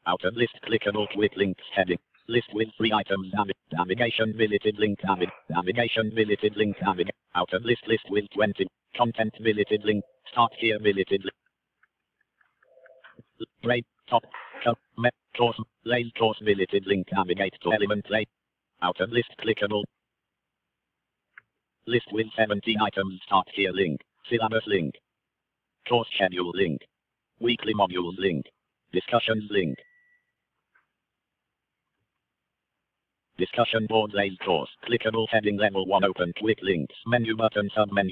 Out of list clickable quick links heading. List with 3 items. Navigation visited link. Navigation visited link. Out of list with 20. Content visited link. Start here visited link. Grade top. Course. Lane course visited link. Navigate to element lane. Out of list clickable. List with 17 items. Start here link. Syllabus link. Course schedule link. Weekly modules link. Discussions link. Discussion board lane course. Clickable heading level 1 open quick links. Menu button submenu.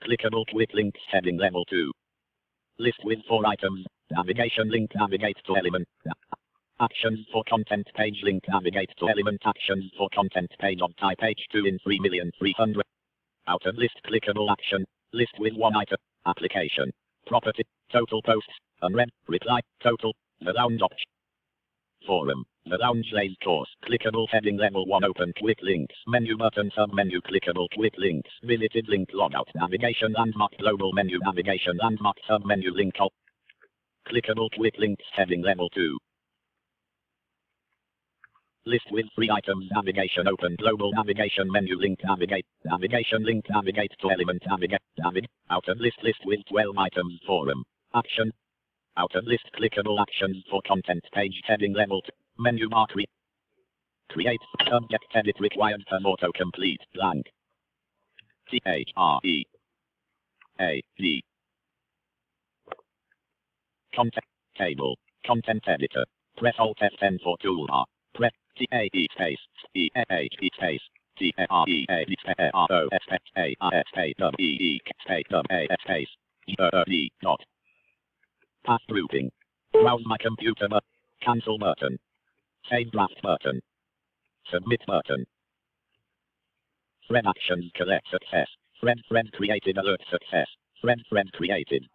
Clickable quick links heading level 2. List with 4 items. Navigation link. Navigate to element. Actions for content page link. Navigate to element. Actions for content page on type H2 in 3,300,000. Out of list clickable action. List with 1 item. Application. Property. Total posts. Unread. Reply. Total. The lounge option. Forum. The lounge lane course. Clickable heading level 1 open quick links. Menu button submenu. Clickable quick links. Visited link logout. Navigation landmark global menu. Navigation landmark submenu link all. Clickable quick links heading level 2. List with 3 items. Navigation open global navigation menu link. Navigate. Navigation link. Navigate to element. Navigate. Out of list with 12 items. Forum. Action. Out of list clickable actions for content page heading level 2. Menu bar create subject edit required for autocomplete blank. THREAD. Content table. Content editor. Press Alt F10 for toolbar. Press TAE space EAE space TREAD space EE dot. Path grouping. Browse my computer button. Cancel button. Save draft button. Submit button. Thread actions collect success. Thread created alert success. Thread created.